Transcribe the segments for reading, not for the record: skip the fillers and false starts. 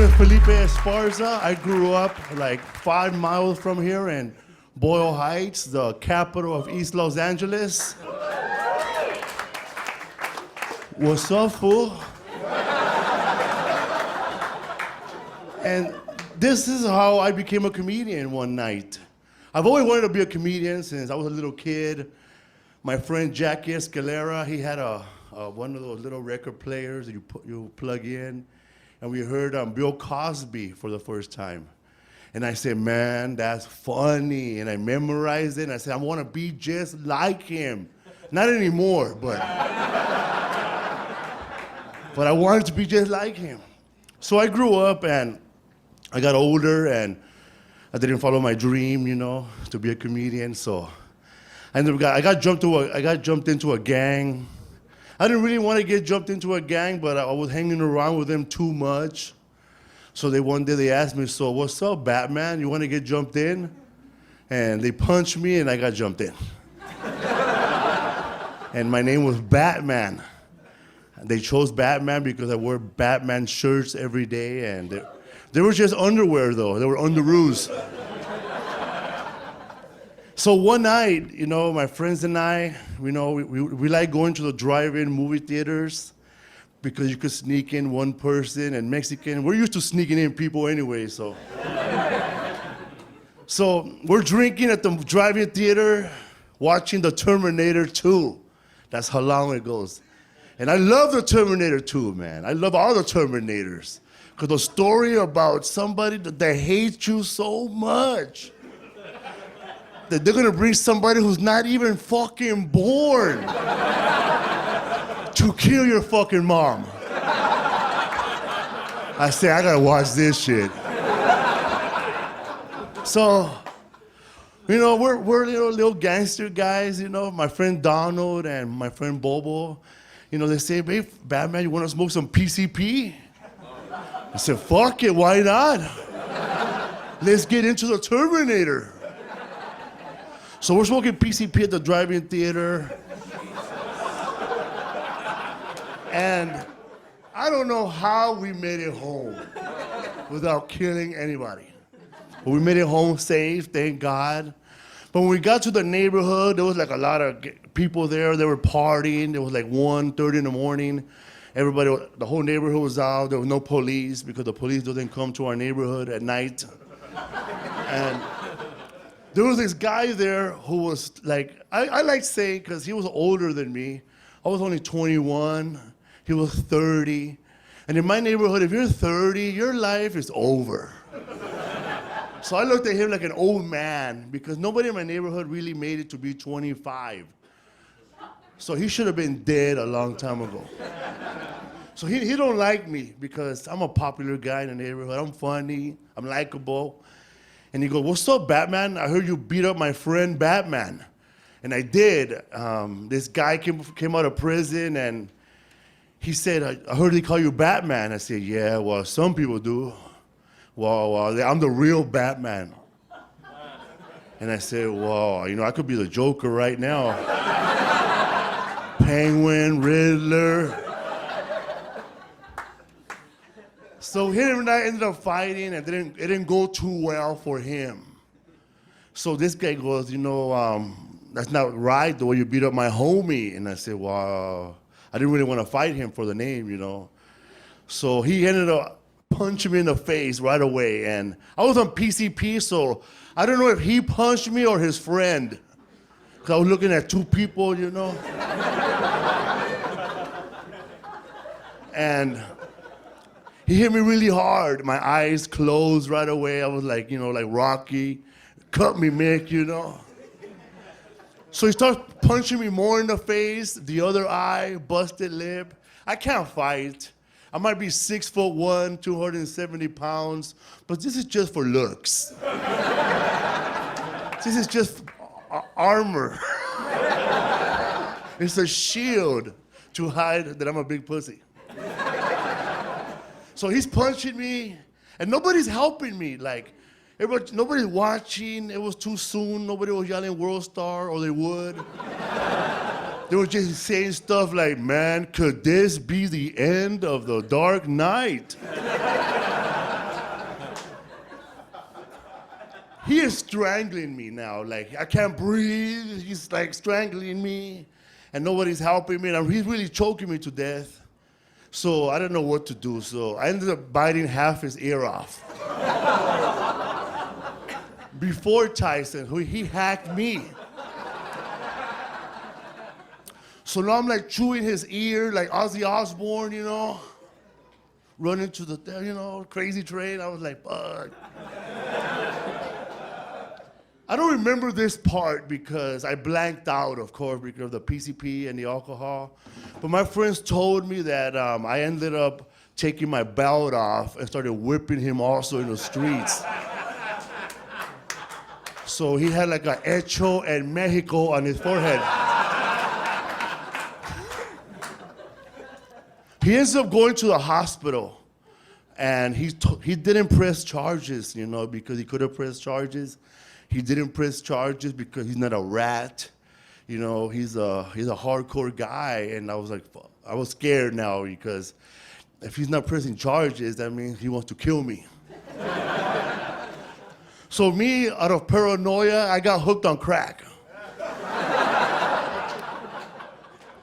is Felipe Esparza. I grew up like 5 miles from here in Boyle Heights, the capital of East Los Angeles. What's up, fool? And this is how I became a comedian one night. I've always wanted to be a comedian since I was a little kid. My friend Jackie Escalera, he had one of those little record players that you plug in, and we heard Bill Cosby for the first time. And I said, man, that's funny. And I memorized it, and I said, I want to be just like him. Not anymore, but I wanted to be just like him. So I grew up, and I got older, and I didn't follow my dream, to be a comedian. So I got jumped into a gang. I didn't really want to get jumped into a gang, but I was hanging around with them too much. So one day they asked me, so what's up, Batman? You want to get jumped in? And they punched me, and I got jumped in. And my name was Batman. They chose Batman because I wore Batman shirts every day, and they were just underwear, though. They were underoos. So one night, my friends and I, we like going to the drive-in movie theaters because you could sneak in one person, and Mexican, we're used to sneaking in people anyway, so. So we're drinking at the drive-in theater, watching the Terminator 2. That's how long it goes. And I love the Terminator 2, man. I love all the Terminators. Because the story about somebody that hates you so much that they're gonna bring somebody who's not even fucking born to kill your fucking mom. I say, I gotta watch this shit. So, we're little gangster guys, my friend Donald and my friend Bobo, they say, hey, Batman, you wanna smoke some PCP? I said, fuck it, why not? Let's get into the Terminator. So we're smoking PCP at the drive-in theater. And I don't know how we made it home without killing anybody. But we made it home safe, thank God. But when we got to the neighborhood, there was like a lot of people there. They were partying. It was like 1:30 in the morning. The whole neighborhood was out. There was no police because the police doesn't come to our neighborhood at night. And there was this guy there who was like, I like saying, because he was older than me. I was only 21. He was 30. And in my neighborhood, if you're 30, your life is over. So I looked at him like an old man because nobody in my neighborhood really made it to be 25. So he should have been dead a long time ago. So he don't like me because I'm a popular guy in the neighborhood. I'm funny, I'm likable. And he goes, what's up, Batman? I heard you beat up my friend Batman. And I did. This guy came out of prison, and he said, I heard they call you Batman. I said, yeah, well, some people do. Well, I'm the real Batman. And I said, well, I could be the Joker right now. Penguin, Riddler. So him and I ended up fighting, and it didn't go too well for him. So this guy goes, that's not right, the way you beat up my homie. And I said, well, I didn't really want to fight him for the name, So he ended up punching me in the face right away. And I was on PCP, so I don't know if he punched me or his friend. Because I was looking at two people, And he hit me really hard. My eyes closed right away. I was like, like Rocky. Cut me, Mick, So he starts punching me more in the face, the other eye, busted lip. I can't fight. I might be 6'1", 270 pounds, but this is just for looks. This is just armor. It's a shield to hide that I'm a big pussy. So he's punching me, and nobody's helping me. Like, nobody's watching. It was too soon. Nobody was yelling World Star, or they would. They were just saying stuff like, man, could this be the end of the Dark Knight? He is strangling me now. Like, I can't breathe. He's like strangling me, and nobody's helping me, and he's really choking me to death. So I don't know what to do. So I ended up biting half his ear off. Before Tyson, who he hacked me. So now I'm like chewing his ear like Ozzy Osbourne, you know, running to the, you know, crazy train. I was like, fuck. I don't remember this part because I blanked out, of course, because of the PCP and the alcohol. But my friends told me that I ended up taking my belt off and started whipping him also in the streets. So he had like a Hecho en Mexico on his forehead. He ends up going to the hospital, and he didn't press charges, you know, because he could have pressed charges. He didn't press charges because he's not a rat, you know. He's a hardcore guy, and I was like, I was scared now because if he's not pressing charges, that means he wants to kill me. So me, out of paranoia, I got hooked on crack.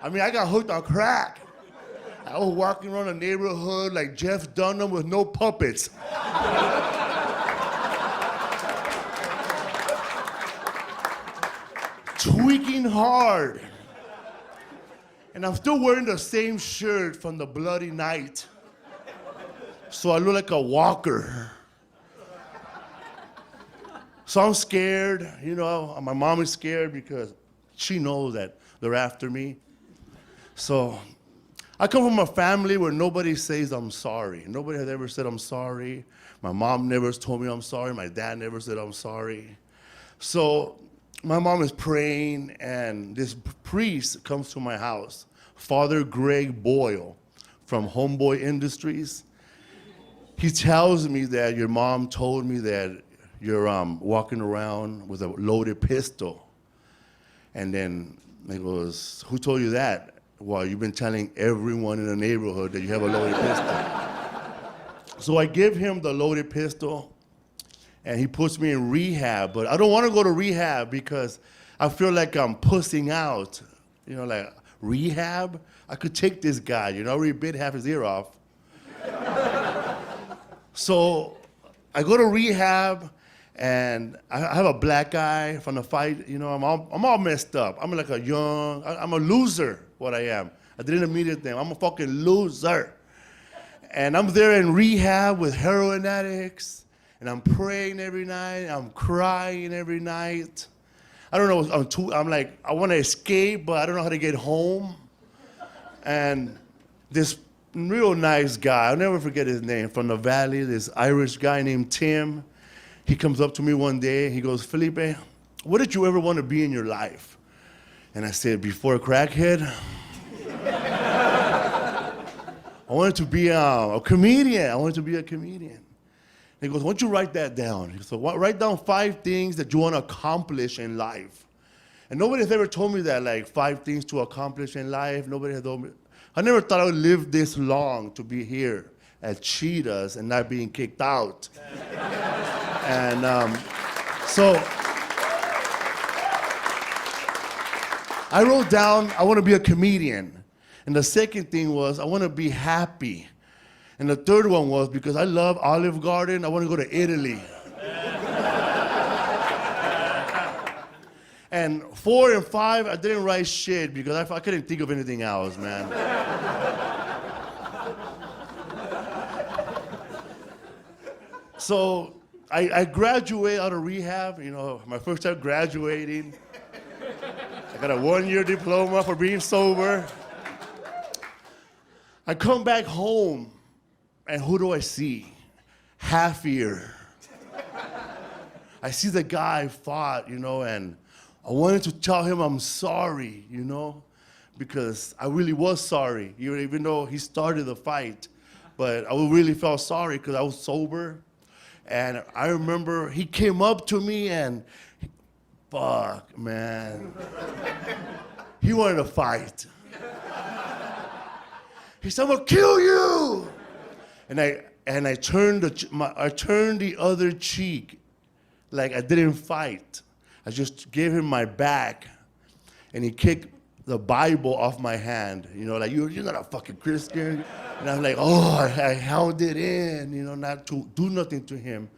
I mean, I got hooked on crack. I was walking around the neighborhood like Jeff Dunham with no puppets. Tweaking hard. And I'm still wearing the same shirt from the bloody night. So I look like a walker. So I'm scared, you know, my mom is scared because she knows that they're after me. So I come from a family where nobody says I'm sorry. Nobody has ever said I'm sorry. My mom never told me I'm sorry. My dad never said I'm sorry. So my mom is praying, and this priest comes to my house, Father Greg Boyle from Homeboy Industries. He tells me that your mom told me that you're walking around with a loaded pistol. And then he goes, who told you that? Well, you've been telling everyone in the neighborhood that you have a loaded pistol. So I give him the loaded pistol, and he puts me in rehab. But I don't want to go to rehab because I feel like I'm pussing out. You know, like, rehab? I could take this guy, you know, I already bit half his ear off. So I go to rehab, and I have a black guy from the fight. You know, I'm all messed up. I'm like I'm a loser, what I am. I didn't admit it. I'm a fucking loser. And I'm there in rehab with heroin addicts, and I'm praying every night. I'm crying every night. I don't know, I'm like, I want to escape, but I don't know how to get home. And this real nice guy, I'll never forget his name, from the valley, this Irish guy named Tim. He comes up to me one day, he goes, Felipe, what did you ever want to be in your life? And I said, before a crackhead, I wanted to be a comedian. I wanted to be a comedian. And he goes, why don't you write that down? He goes, so write down 5 things that you want to accomplish in life. And nobody has ever told me that, like 5 things to accomplish in life. Nobody has told me. I never thought I would live this long to be here at Cheetahs and not being kicked out. And so I wrote down, I want to be a comedian. And the second thing was, I want to be happy. And the third one was, because I love Olive Garden, I want to go to Italy. And 4 and 5, I didn't write shit because I couldn't think of anything else, man. So I graduate out of rehab, you know, my first time graduating. I got a 1-year diploma for being sober. I come back home, and who do I see? Half-ear. I see the guy fought, you know, and I wanted to tell him I'm sorry, you know, because I really was sorry, even though he started the fight. But I really felt sorry because I was sober. And I remember he came up to me and, fuck, man. He wanted to fight. He said, I'm gonna kill you. And I turned the other cheek like I didn't fight. I just gave him my back, and he kicked the Bible off my hand. You know, like, you're not a fucking Christian. And I'm like, oh, I held it in, you know, not to do nothing to him.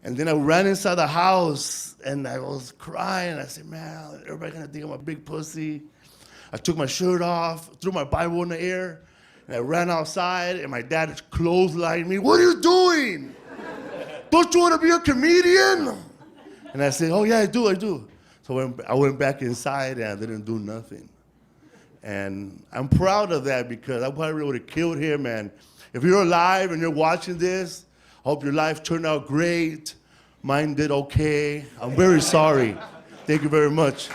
And then I ran inside the house, and I was crying. I said, man, everybody gonna think I'm a big pussy. I took my shirt off, threw my Bible in the air, and I ran outside, and my dad clotheslined me. What are you doing? Don't you want to be a comedian? And I said, oh, yeah, I do. So I went back inside, and I didn't do nothing. And I'm proud of that, because I probably would have killed him. And if you're alive and you're watching this, I hope your life turned out great. Mine did okay. I'm very sorry. Thank you very much.